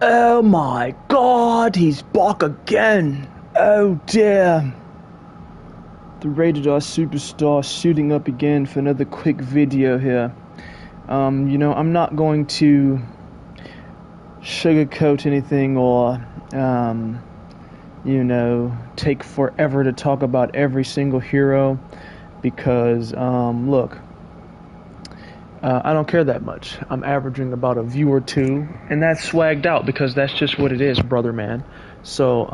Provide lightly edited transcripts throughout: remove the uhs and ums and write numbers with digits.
Oh my god, he's back again. Oh dear. The Rated R Superstar shooting up again for another quick video here. I'm not going to sugarcoat anything or, take forever to talk about every single hero because, look, I don't care that much. I'm averaging about a view or two, and that's swagged out because that's just what it is, brother man. So,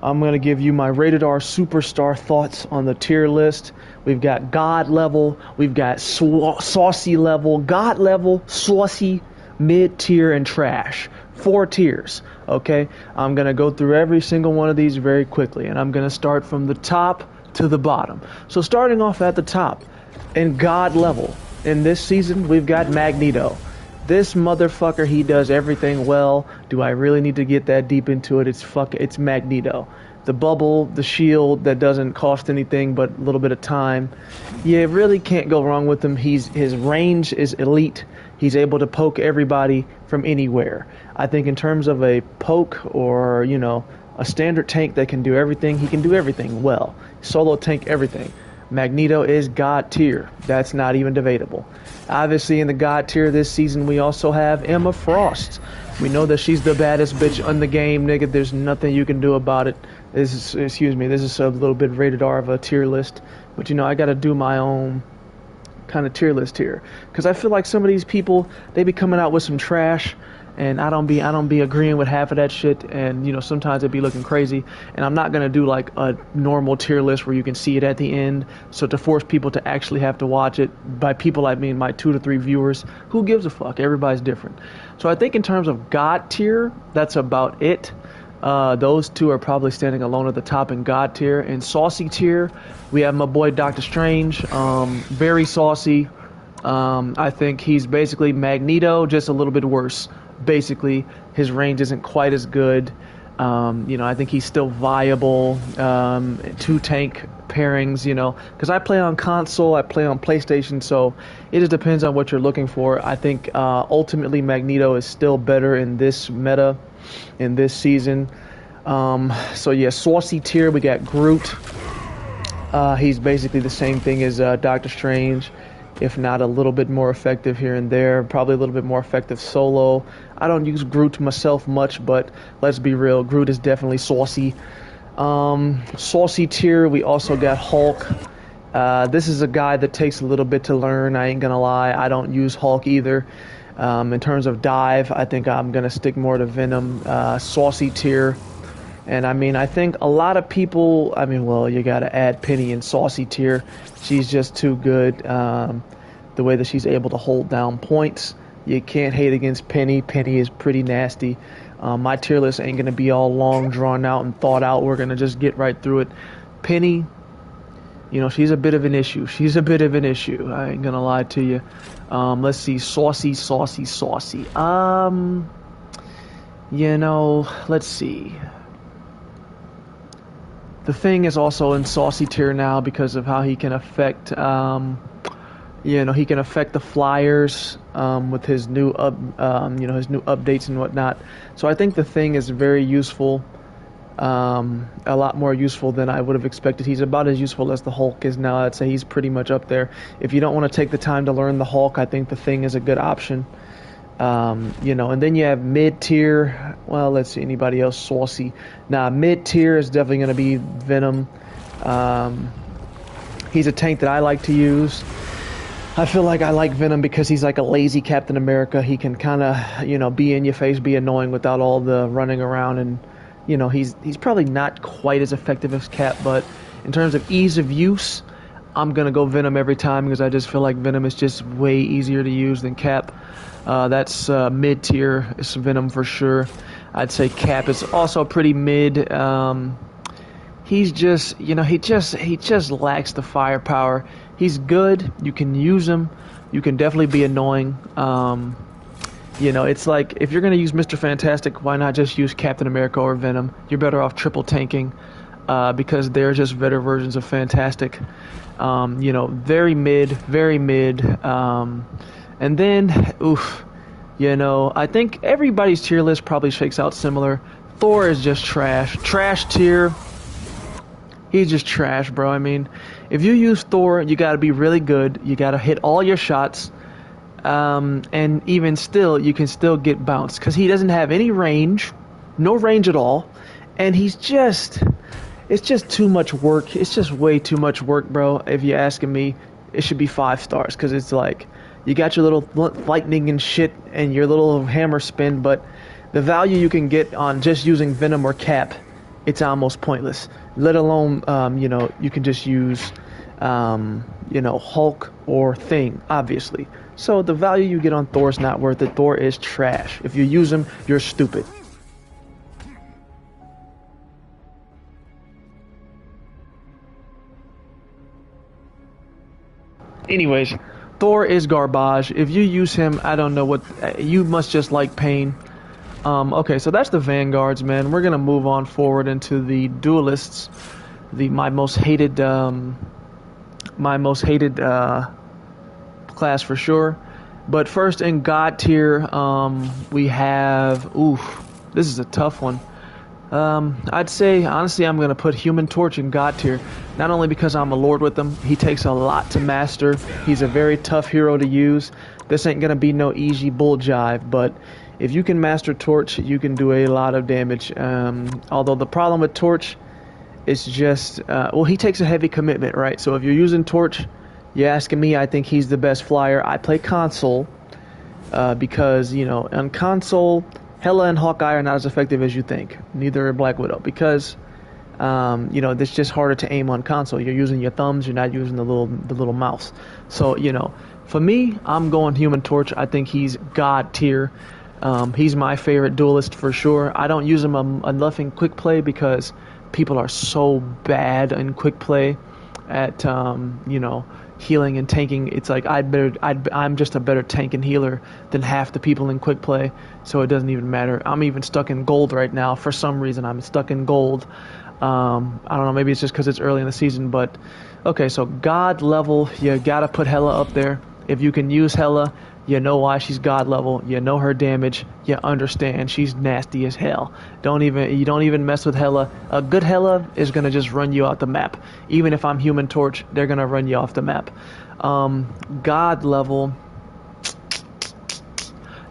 I'm going to give you my Rated R Superstar thoughts on the tier list. We've got God level, we've got Saucy level, God level, Saucy, mid-tier, and trash. 4 tiers, okay? I'm going to go through every single one of these very quickly, and I'm going to start from the top to the bottom. So starting off at the top, in God level, in this season, we've got Magneto. This motherfucker, he does everything well. Do I really need to get that deep into it? It's Magneto. The bubble, the shield that doesn't cost anything but a little bit of time. You really can't go wrong with him. His range is elite. He's able to poke everybody from anywhere. I think in terms of a poke or, a standard tank that can do everything, he can do everything well. Solo tank everything. Magneto is God tier. That's not even debatable. Obviously, in the God tier this season, we also have Emma Frost. We know that she's the baddest bitch in the game, nigga. There's nothing you can do about it. This is a little bit rated R of a tier list. But, I got to do my own kind of tier list here. Because I feel like some of these people, they be coming out with some trash. And I don't be agreeing with half of that shit, and sometimes it be looking crazy. And I'm not gonna do like a normal tier list where you can see it at the end. So to force people to actually have to watch it, by people I mean my 2 to 3 viewers. Who gives a fuck? Everybody's different. So I think in terms of God tier, that's about it. Those two are probably standing alone at the top in God tier. In Saucy tier, we have my boy Doctor Strange. Very saucy. I think he's basically Magneto, just a little bit worse. Basically, his range isn't quite as good. I think he's still viable. 2 tank pairings, because I play on console, I play on PlayStation, so it just depends on what you're looking for. I think ultimately Magneto is still better in this meta, in this season. Saucy tier, we got Groot. He's basically the same thing as Doctor Strange, if not a little bit more effective here and there, probably a little bit more effective solo. I don't use Groot myself much, but let's be real, Groot is definitely saucy. Saucy tier, we also got Hulk. This is a guy that takes a little bit to learn, I ain't gonna lie. I don't use Hulk either. In terms of dive, I think I'm gonna stick more to Venom. Saucy tier. And I think a lot of people, you gotta add Penny in Saucy tier. She's just too good. The way that she's able to hold down points, you can't hate against Penny. Penny is pretty nasty. My tier list ain't gonna be all long, drawn out, and thought out. We're gonna just get right through it. Penny, she's a bit of an issue. I ain't gonna lie to you. Let's see, Saucy. Let's see. The Thing is also in Saucy tier now because of how he can affect, he can affect the flyers with his new his new updates and whatnot. So I think the Thing is very useful, a lot more useful than I would have expected. He's about as useful as the Hulk is now. I'd say he's pretty much up there. If you don't want to take the time to learn the Hulk, I think the Thing is a good option. And then you have mid-tier. Well, let's see, anybody else saucy? Nah, mid-tier is definitely going to be Venom. He's a tank that I like to use. I feel like I like Venom because he's like a lazy Captain America. He can kind of, be in your face, be annoying without all the running around. And, he's probably not quite as effective as Cap, but in terms of ease of use, I'm going to go Venom every time because I just feel like Venom is just way easier to use than Cap. That's mid-tier. It's Venom for sure. I'd say Cap is also pretty mid. He's just, he just lacks the firepower. He's good. You can use him. You can definitely be annoying. It's like if you're going to use Mr. Fantastic, why not just use Captain America or Venom? You're better off triple tanking because they're just better versions of Fantastic. Very mid. And then, You know, I think everybody's tier list probably shakes out similar. Thor is just trash. Trash tier. He's just trash, bro. I mean, if you use Thor, you got to be really good. You got to hit all your shots. And even still, you can still get bounced because he doesn't have any range, no range at all. And it's just too much work. It's just way too much work, bro. If you're asking me, it should be 5 stars because it's like you got your little lightning and shit and your little hammer spin, but the value you can get on just using Venom or Cap, it's almost pointless. Let alone, you can just use, Hulk or Thing, obviously. So the value you get on Thor is not worth it. Thor is trash. If you use him, you're stupid. Anyways, Thor is garbage. If you use him, I don't know what... You must just like pain. Okay, so that's the Vanguards, man. We're gonna move on forward into the Duelists. My most hated class for sure. But first in God tier, we have... Oof, this is a tough one. I'd say, honestly, I'm going to put Human Torch in God tier. Not only because I'm a lord with him, he takes a lot to master. He's a very tough hero to use. This ain't going to be no easy bull jive, but if you can master Torch, you can do a lot of damage. Although the problem with Torch is just, he takes a heavy commitment, right? So if you're using Torch, you're asking me, I think he's the best flyer. I play console because, on console... Hela and Hawkeye are not as effective as you think. Neither are Black Widow because, it's just harder to aim on console. You're using your thumbs. You're not using the little mouse. So, for me, I'm going Human Torch. I think he's God tier. He's my favorite duelist for sure. I don't use him enough in quick play because people are so bad in quick play at, healing and tanking. It's like I'm just a better tank and healer than half the people in quick play, so it doesn't even matter. I'm even stuck in gold right now. For some reason, I'm stuck in gold. I don't know, maybe it's just because it's early in the season, but okay, so God level, you gotta put Hela up there. If you can use Hela, you know why she's God level. You know her damage. You understand she's nasty as hell. You don't even mess with Hela. A good Hela is gonna just run you off the map. Even if I'm Human Torch, they're gonna run you off the map. God level.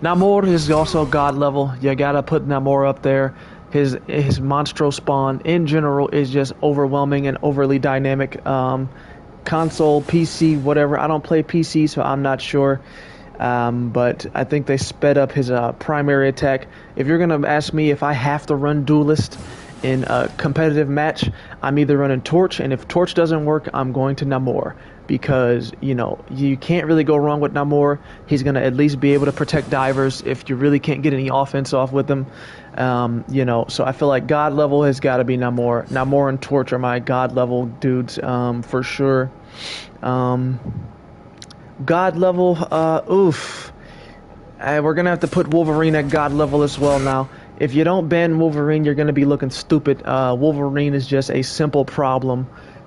Namor is also God level. You gotta put Namor up there. His Monstro spawn in general is just overwhelming and overly dynamic. Console, PC, whatever. I don't play PC, so I'm not sure. But I think they sped up his primary attack. If you're going to ask me if I have to run Duelist in a competitive match, I'm either running Torch, and if Torch doesn't work, I'm going to Namor. Because, you can't really go wrong with Namor. He's going to at least be able to protect divers if you really can't get any offense off with him. So I feel like God level has got to be Namor. Namor and Torch are my God level dudes for sure. God level, oof. We're going to have to put Wolverine at God level as well now. If you don't ban Wolverine, you're going to be looking stupid. Wolverine is just a simple problem.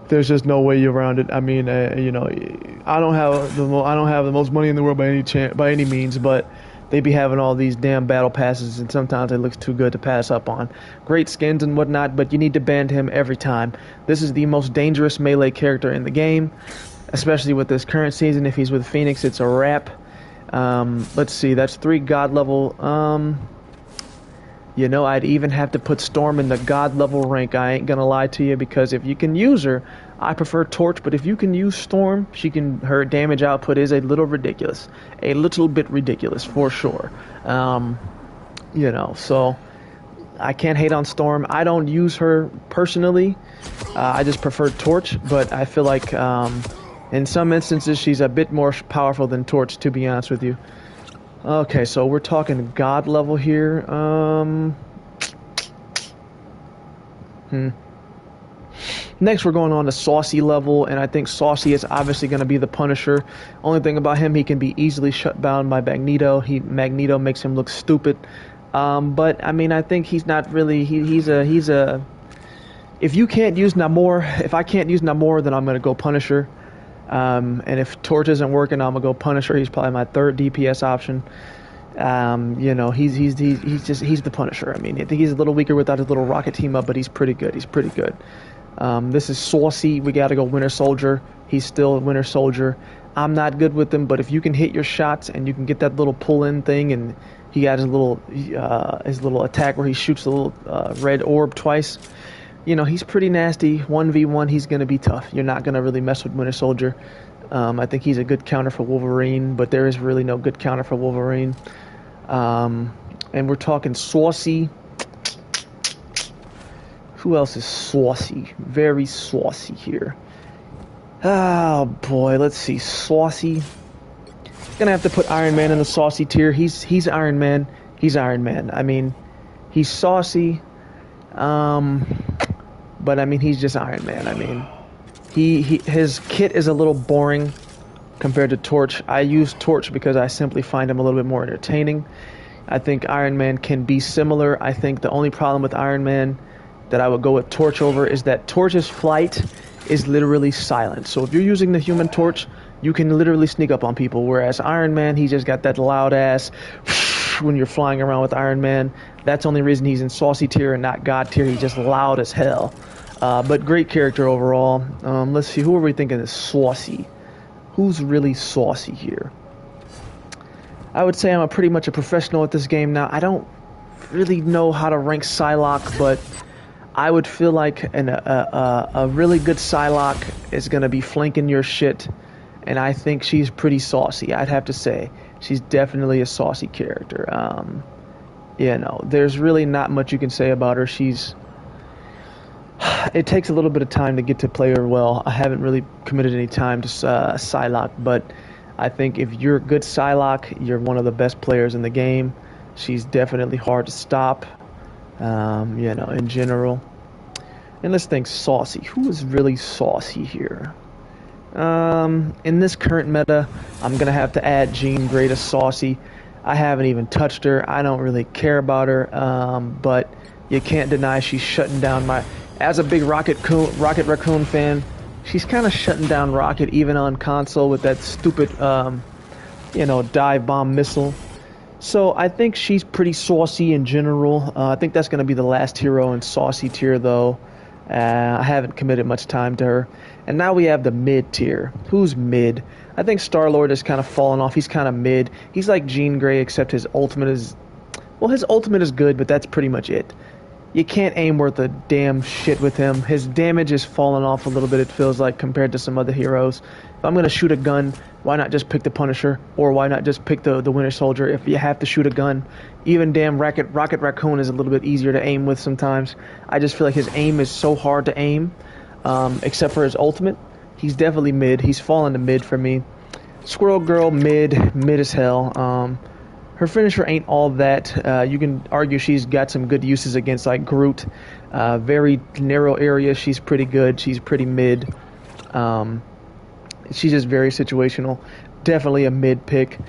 There's just no way around it. I mean, I don't have the most money in the world by any means, but they be having all these damn battle passes, and sometimes it looks too good to pass up on. Great skins and whatnot, but you need to ban him every time. This is the most dangerous melee character in the game, especially with this current season. If he's with Phoenix, it's a wrap. Let's see, that's 3 God level. I'd even have to put Storm in the God level rank. I ain't gonna lie to you, because if you can use her, I prefer Torch, but if you can use Storm, her damage output is a little ridiculous. A little bit ridiculous, for sure. So I can't hate on Storm. I don't use her personally. I just prefer Torch, but I feel like in some instances she's a bit more powerful than Torch, to be honest with you. Okay, so we're talking God level here. Next, we're going on to Saucy level, and I think Saucy is obviously going to be the Punisher. Only thing about him, he can be easily shut down by Magneto. Magneto makes him look stupid. But I mean, I think he's not really. He's a. If you can't use Namor, if I can't use Namor, then I'm going to go Punisher. And if Torch isn't working, I'm going to go Punisher. He's probably my 3rd DPS option. You know, he's the Punisher. I mean, I think he's a little weaker without his little rocket team up, but he's pretty good. He's pretty good. This is Saucy. We got to go Winter Soldier. He's still Winter Soldier. I'm not good with him, but if you can hit your shots and you can get that little pull-in thing, and he got his little attack where he shoots the little red orb twice. You know, he's pretty nasty. 1v1, he's going to be tough. You're not going to really mess with Winter Soldier. I think he's a good counter for Wolverine, but there is really no good counter for Wolverine. And we're talking Saucy. Who else is saucy? Very saucy here. Oh boy, let's see. Saucy. Gonna have to put Iron Man in the saucy tier. He's Iron Man. He's Iron Man. I mean, he's saucy. But I mean, he's just Iron Man. I mean, his kit is a little boring compared to Torch. I use Torch because I simply find him a little bit more entertaining. I think Iron Man can be similar. I think the only problem with Iron Man that I would go with Torch over is that Torch's flight is literally silent. So if you're using the Human Torch, you can literally sneak up on people. Whereas Iron Man, he just got that loud ass when you're flying around with Iron Man. That's the only reason he's in saucy tier and not God tier. He's just loud as hell. But great character overall. Let's see, who are we thinking is saucy? Who's really saucy here? I would say I'm pretty much a professional at this game now. I don't really know how to rank Psylocke, but I would feel like a really good Psylocke is going to be flanking your shit, and I think she's pretty saucy. I'd have to say she's definitely a saucy character. You know, there's really not much you can say about her. It takes a little bit of time to get to play her well. I haven't really committed any time to Psylocke, but I think if you're a good Psylocke, you're one of the best players in the game. She's definitely hard to stop. You know, in general. And let's think saucy. Who is really saucy here? In this current meta, I'm going to have to add Jean Grey to saucy. I haven't even touched her. I don't really care about her. But you can't deny she's shutting down my... As a big Rocket Raccoon fan, she's kind of shutting down Rocket even on console with that stupid, you know, dive bomb missile. So I think she's pretty saucy in general. I think that's going to be the last hero in saucy tier, though. I haven't committed much time to her. And now we have the mid tier. Who's mid? I think Star-Lord has kind of fallen off. He's kind of mid. He's like Jean Grey, except his ultimate is... Well, his ultimate is good, but that's pretty much it. You can't aim worth a damn shit with him. His damage is falling off a little bit, it feels like, compared to some other heroes. If I'm going to shoot a gun, why not just pick the Punisher? Or why not just pick the Winter Soldier if you have to shoot a gun? Even damn Rocket Raccoon is a little bit easier to aim with sometimes. I just feel like his aim is so hard to aim, except for his ultimate. He's definitely mid. He's fallen to mid for me. Squirrel Girl, mid as hell. Her finisher ain't all that. You can argue she's got some good uses against like Groot. Very narrow area. She's pretty good. She's pretty mid. She's just very situational. Definitely a mid pick.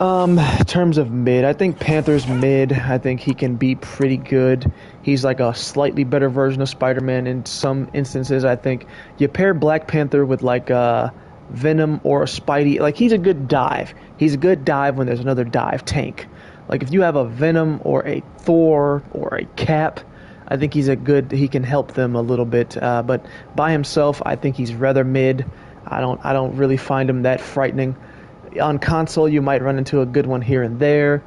In terms of mid, I think Panther's mid. I think he can be pretty good. He's like a slightly better version of Spider-Man in some instances. I think you pair Black Panther with like Venom or a Spidey. Like, he's a good dive. He's a good dive when there's another dive tank. Like, if you have a Venom or a Thor or a Cap, I think he can help them a little bit. But by himself, I think he's rather mid. I don't really find him that frightening. On console, you might run into a good one here and there.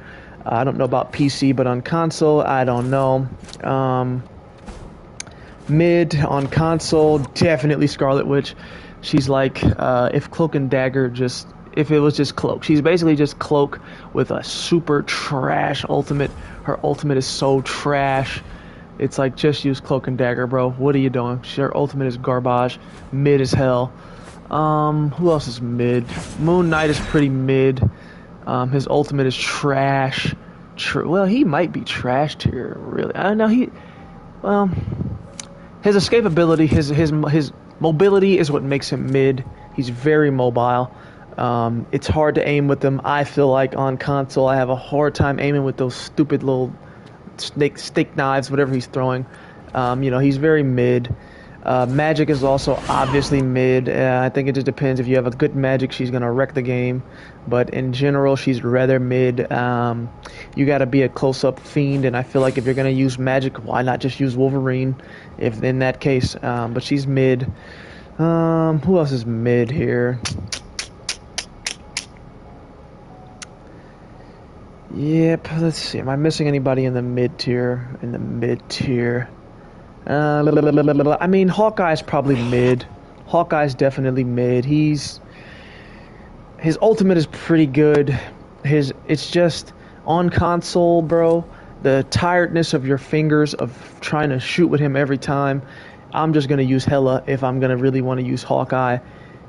I don't know about PC, but on console, I don't know. Mid on console, definitely Scarlet Witch. She's like, if Cloak and Dagger if it was just Cloak. She's basically just Cloak with a super trash ultimate. Her ultimate is so trash. It's like, just use Cloak and Dagger, bro. What are you doing? Her ultimate is garbage. Mid as hell. Who else is mid? Moon Knight is pretty mid. His ultimate is trash. Well, he might be trashed here, really. I don't know. His escapability, his mobility is what makes him mid. He's very mobile. It's hard to aim with him. I feel like on console I have a hard time aiming with those stupid little steak knives, whatever he's throwing. You know, he's very mid. Magic is also obviously mid. I think it just depends. If you have a good Magic, she's gonna wreck the game. But in general, she's rather mid. You got to be a close-up fiend, and I feel like if you're gonna use Magic, why not just use Wolverine? If in that case, but she's mid. Who else is mid here? Yep. Let's see. Am I missing anybody in the mid tier? I mean, Hawkeye's probably mid. Hawkeye's definitely mid. His ultimate is pretty good. It's just on console, bro. The tiredness of your fingers of trying to shoot with him every time. I'm just gonna use Hela if I'm gonna really want to use Hawkeye.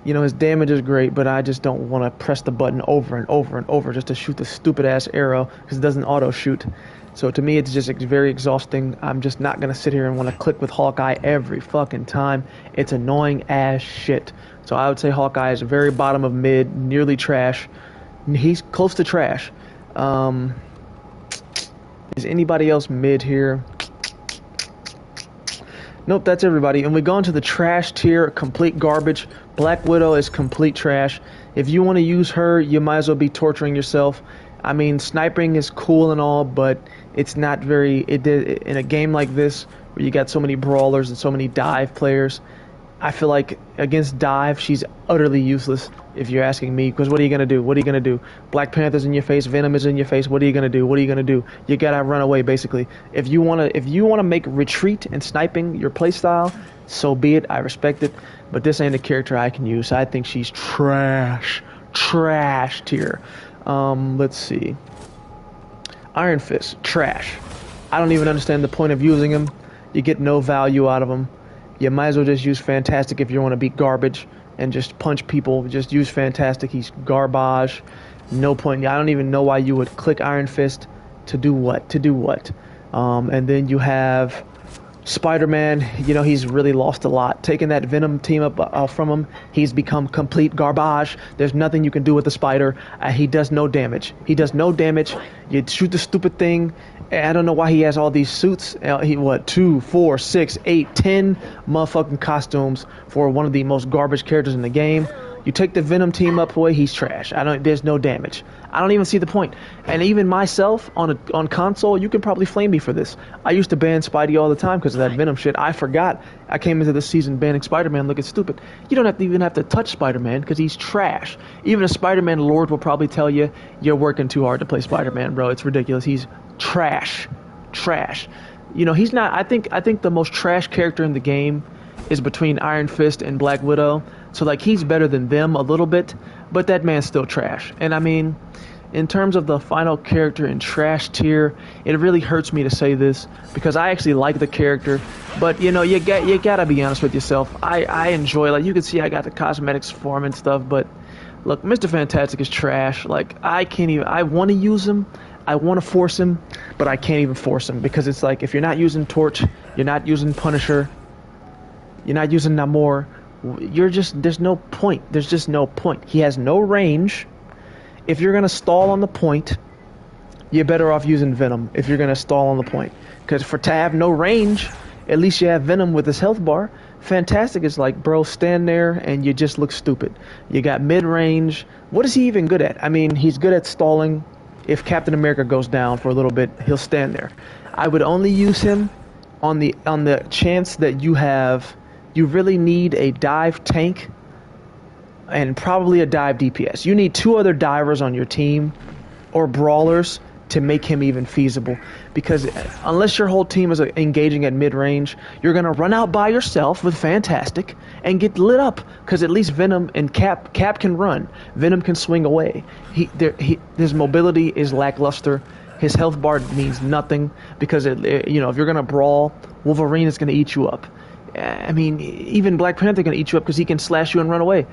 You know, his damage is great, but I just don't want to press the button over and over and over just to shoot the stupid ass arrow because it doesn't auto shoot. So to me, it's just very exhausting. I'm just not going to sit here and want to click with Hawkeye every fucking time. It's annoying as shit. So I would say Hawkeye is very bottom of mid, nearly trash. He's close to trash. Is anybody else mid here? Nope, that's everybody. And we go into the trash tier, complete garbage. Black Widow is complete trash. If you want to use her, you might as well be torturing yourself. I mean, sniping is cool and all, but it's not very... in a game like this, where you got so many brawlers and so many dive players, I feel like against dive, she's utterly useless, if you're asking me, because what are you going to do? What are you going to do? Black Panther's in your face, Venom is in your face, what are you going to do? What are you going to do? You got to run away, basically. If you want to make retreat and sniping your playstyle, so be it, I respect it, but this ain't a character I can use. I think she's trash tier. Let's see. Iron Fist, trash. I don't even understand the point of using him. You get no value out of him. You might as well just use Fantastic if you want to beat garbage and just punch people. Just use Fantastic. He's garbage. No point. I don't even know why you would click Iron Fist to do what? And then you have Spider-Man. You know, he's really lost a lot. Taking that Venom team up from him, he's become complete garbage. There's nothing you can do with the Spider. He does no damage. You shoot the stupid thing. I don't know why he has all these suits. 2, 4, 6, 8, 10 motherfucking costumes for one of the most garbage characters in the game. You take the Venom team up away, he's trash. There's no damage. I don't even see the point. And even myself on console, you can probably flame me for this. I used to ban Spidey all the time because of that Venom shit. I forgot. I came into this season banning Spider-Man looking stupid. You don't even have to touch Spider-Man because he's trash. Even a Spider-Man Lord will probably tell you you're working too hard to play Spider-Man, bro. It's ridiculous. He's trash. You know, he's not. I think the most trash character in the game is between Iron Fist and Black Widow. So, like, he's better than them a little bit, but that man's still trash. And, I mean, in terms of the final character in trash tier, it really hurts me to say this because I actually like the character. But, you know, you gotta be honest with yourself. I enjoy, like, you can see I got the cosmetics for him and stuff, but, look, Mr. Fantastic is trash. Like, I want to use him. I want to force him, but I can't even force him because it's like if you're not using Torch, you're not using Punisher, you're not using Namor, there's no point. There's just no point. He has no range. If you're going to stall on the point, you're better off using Venom if you're going to stall on the point. Because to have no range, at least you have Venom with his health bar. Fantastic is like, bro, stand there and you just look stupid. You got mid-range. What is he even good at? I mean, he's good at stalling. If Captain America goes down for a little bit, he'll stand there. I would only use him on the chance that you really need a dive tank and probably a dive DPS. You need 2 other divers on your team or brawlers to make him even feasible. Because unless your whole team is engaging at mid-range, you're going to run out by yourself with Fantastic and get lit up. Because at least Venom and Cap can run. Venom can swing away. His mobility is lackluster. His health bar means nothing because, if you're going to brawl, Wolverine is going to eat you up. I mean, even Black Panther can eat you up because he can slash you and run away.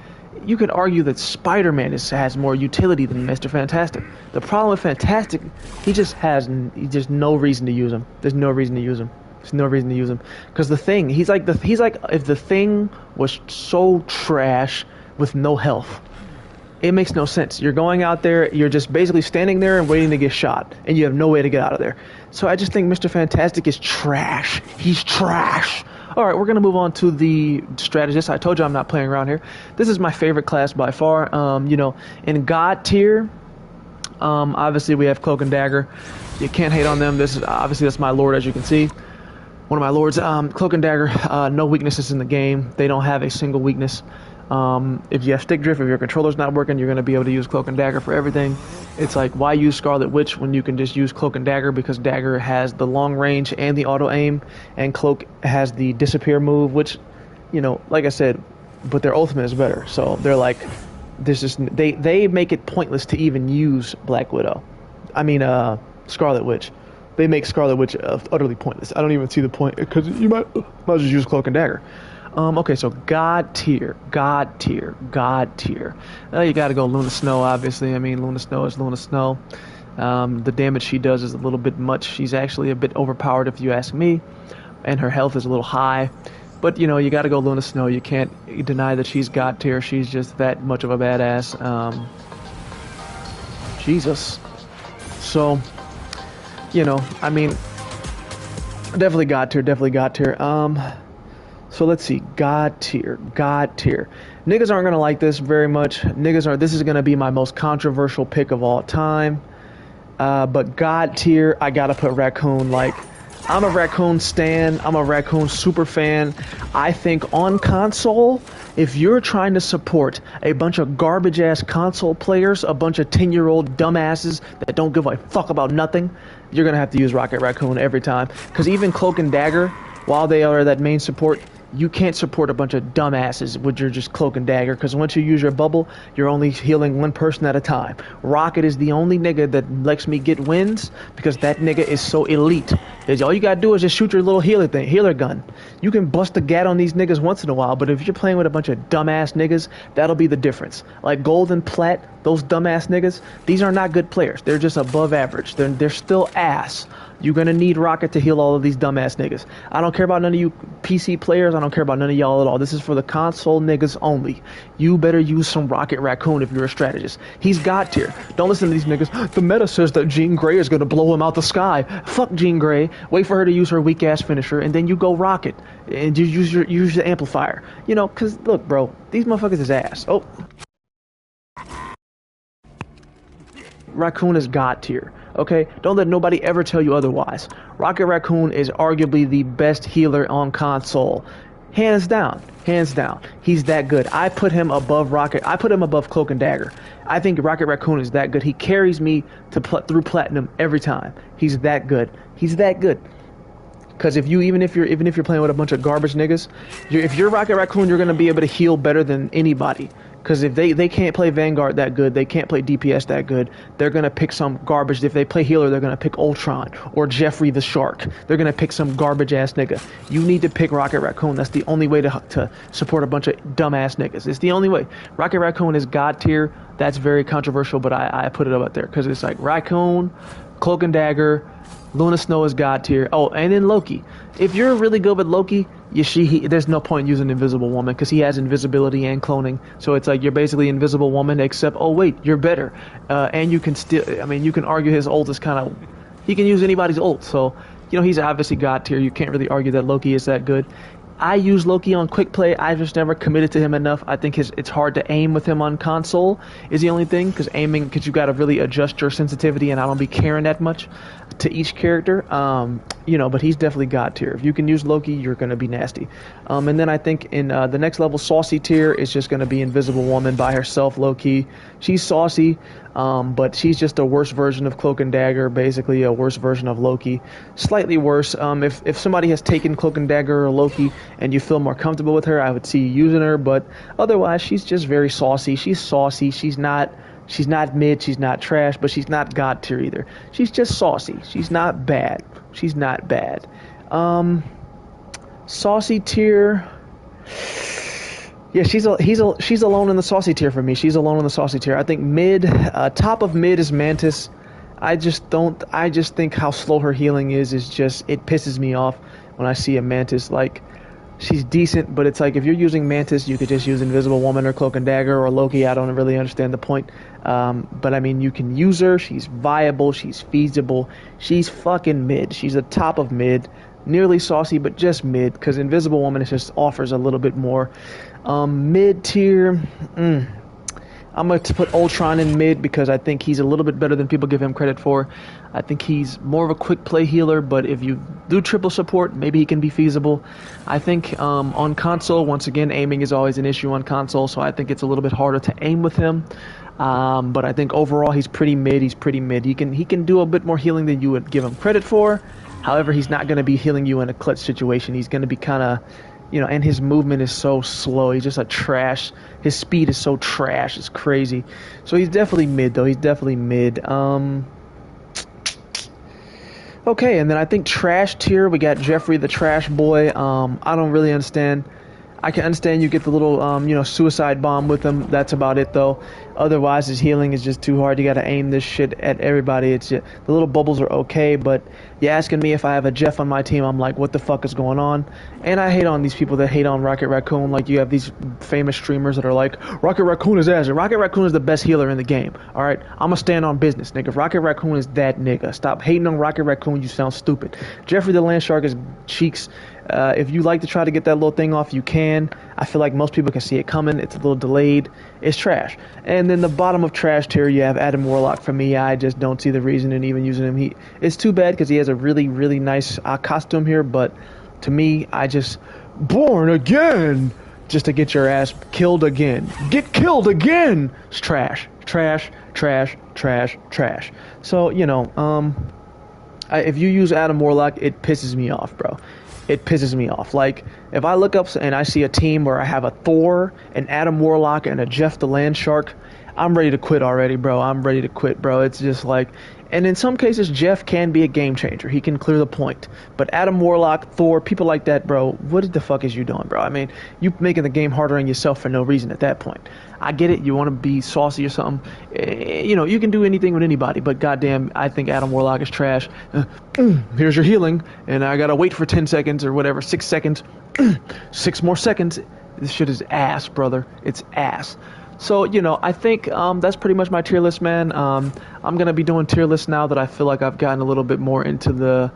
You could argue that Spider-Man has more utility than Mr. Fantastic. The problem with Fantastic, he just no reason to use him. There's no reason to use him. Because the Thing, he's like if the Thing was so trash with no health. It makes no sense. You're going out there, you're just basically standing there and waiting to get shot, and you have no way to get out of there. So I just think Mr. Fantastic is trash. He's trash. All right, we're going to move on to the strategist. I told you I'm not playing around here. This is my favorite class by far. In God tier, obviously we have Cloak and Dagger. You can't hate on them. This is obviously that's my lord, as you can see. One of my lords. Cloak and Dagger, no weaknesses in the game. They don't have a single weakness. If you have stick drift, if your controller's not working, you're going to be able to use Cloak and Dagger for everything. It's like, why use Scarlet Witch when you can just use Cloak and Dagger? Because Dagger has the long range and the auto aim, and Cloak has the disappear move, which, like I said, but their ultimate is better. So they're like, they make it pointless to even use Scarlet Witch. They make Scarlet Witch utterly pointless. I don't even see the point, because you might as well use Cloak and Dagger. Okay, so God tier. You gotta go Luna Snow, obviously. I mean, Luna Snow is Luna Snow. The damage she does is a little bit much. She's actually a bit overpowered, if you ask me, and her health is a little high. But, you gotta go Luna Snow. You can't deny that she's God tier. She's just that much of a badass. Jesus. So, definitely God tier. So let's see, God tier. Niggas aren't gonna like this very much. This is gonna be my most controversial pick of all time. But God tier, I gotta put Raccoon. Like, I'm a Raccoon stan. I'm a Raccoon super fan. I think on console, if you're trying to support a bunch of garbage ass console players, a bunch of 10-year-old dumbasses that don't give a fuck about nothing, you're gonna have to use Rocket Raccoon every time. Because even Cloak and Dagger, while they are that main support, you can't support a bunch of dumbasses with your just Cloak and Dagger, because once you use your bubble, you're only healing one person at a time. Rocket is the only nigga that lets me get wins, because that nigga is so elite. All you gotta do is just shoot your little healer gun. You can bust a gat on these niggas once in a while, but if you're playing with a bunch of dumbass niggas, that'll be the difference. Like Gold and Plat, those dumbass niggas, these are not good players. They're just above average. They're still ass. You're going to need Rocket to heal all of these dumbass niggas. I don't care about none of you PC players. I don't care about none of y'all at all. This is for the console niggas only. You better use some Rocket Raccoon if you're a strategist. He's God tier. Don't listen to these niggas. The meta says that Jean Grey is going to blow him out the sky. Fuck Jean Grey. Wait for her to use her weak ass finisher, and then you go Rocket. And you use the amplifier. Because, look, bro, these motherfuckers is ass. Oh. Raccoon is God tier. Okay? Don't let nobody ever tell you otherwise. Rocket Raccoon is arguably the best healer on console. Hands down. He's that good. I put him above Rocket. I put him above Cloak and Dagger. I think Rocket Raccoon is that good. He carries me through Platinum every time. He's that good. Because even if you're playing with a bunch of garbage niggas, if you're Rocket Raccoon, you're gonna be able to heal better than anybody. Because if they can't play Vanguard that good, they can't play DPS that good, they're going to pick some garbage. If they play healer, they're going to pick Ultron or Jeffrey the Shark. They're going to pick some garbage-ass nigga. You need to pick Rocket Raccoon. That's the only way to support a bunch of dumbass niggas. It's the only way. Rocket Raccoon is God tier. That's very controversial, but I put it up there because it's like Raccoon, Cloak and Dagger, Luna Snow is God tier. Oh, and then Loki. If you're really good with Loki, there's no point using Invisible Woman because he has invisibility and cloning. So it's like you're basically Invisible Woman, except, oh wait, you're better. And you can you can argue his ult is kind of, he can use anybody's ult. So, he's obviously God tier. You can't really argue that Loki is that good. I use Loki on quick play. I just never committed to him enough. I think it's hard to aim with him on console is the only thing, because you got to really adjust your sensitivity, and I don't be caring that much to each character. But he's definitely God tier. If you can use Loki, you're going to be nasty. And then I think in the next level, Saucy tier is just going to be Invisible Woman by herself, low-key. She's saucy, but she's just a worse version of Cloak and Dagger, basically a worse version of Loki. Slightly worse. If somebody has taken Cloak and Dagger or Loki and you feel more comfortable with her, I would see you using her, but otherwise she's just very saucy. She's saucy. She's not mid, she's not trash, but she's not God tier either. She's just saucy. She's not bad. Saucy tier. Yeah, she's alone in the saucy tier for me. She's alone in the saucy tier. I think mid, top of mid is Mantis. I just think how slow her healing is just, it pisses me off when I see a Mantis. Like, she's decent, but it's like if you're using Mantis, you could just use Invisible Woman or Cloak and Dagger or Loki. I don't really understand the point. But I mean, you can use her. She's viable. She's feasible. She's fucking mid. She's the top of mid. nearly Saucy, but just mid, because Invisible Woman just offers a little bit more. Mid tier, I'm going to put Ultron in mid because I think he's a little bit better than people give him credit for. I think he's more of a quick play healer, but if you do triple support, maybe he can be feasible. I think on console, once again, aiming is always an issue on console, so I think it's a little bit harder to aim with him. But I think overall he's pretty mid. He can do a bit more healing than you would give him credit for. However, he's not going to be healing you in a clutch situation. He's going to be kind of, and his movement is so slow. He's just a trash. His speed is so trash. It's crazy. So he's definitely mid, though. He's definitely mid. Okay, and then I think trash tier, we got Jeffrey the Trash Boy. I don't really understand. I can understand you get the little, suicide bomb with him. That's about it, though. Otherwise, his healing is just too hard. You got to aim this shit at everybody. It's just, the little bubbles are okay, but you're asking me if I have a Jeff on my team, I'm like, what the fuck is going on? And I hate on these people that hate on Rocket Raccoon. Like, you have these famous streamers that are like, Rocket Raccoon is ass. Rocket Raccoon is the best healer in the game. All right, I'm going to stand on business, nigga. Rocket Raccoon is that nigga. Stop hating on Rocket Raccoon. You sound stupid. Jeffrey the Land Shark is cheeks. If you like to try to get that little thing off, you can. I feel like most people can see it coming. It's a little delayed. It's trash. And then the bottom of trash tier, you have Adam Warlock. For me, I just don't see the reason in even using him. It's too bad because he has a really, really nice costume here. But to me, I just... Born again! Just to get your ass killed again. Get killed again! It's trash. Trash, trash, trash, trash. So, if you use Adam Warlock, it pisses me off, bro. It pisses me off. Like, if I look up and I see a team where I have a Thor, an Adam Warlock, and a Jeff the Land Shark, I'm ready to quit already, bro. I'm ready to quit, bro. It's just like... And in some cases, Jeff can be a game changer. He can clear the point. But Adam Warlock, Thor, people like that, bro, what the fuck is you doing, bro? I mean, you making the game harder on yourself for no reason at that point. I get it. You want to be saucy or something. You can do anything with anybody. But goddamn, I think Adam Warlock is trash. Here's your healing. And I got to wait for 10 seconds or whatever, 6 seconds. 6 more seconds. This shit is ass, brother. It's ass. So, I think that's pretty much my tier list, man. I'm going to be doing tier lists now that I feel like I've gotten a little bit more into the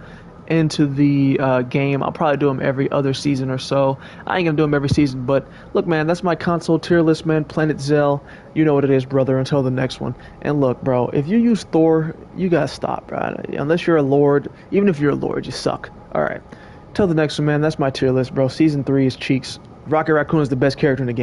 game. I'll probably do them every other season or so. I ain't going to do them every season, but look, man, that's my console tier list, man. Planet Zell, you know what it is, brother, until the next one. And look, bro, if you use Thor, you got to stop, bro. Unless you're a lord, even if you're a lord, you suck. All right. Till the next one, man, that's my tier list, bro. Season 3 is cheeks. Rocket Raccoon is the best character in the game.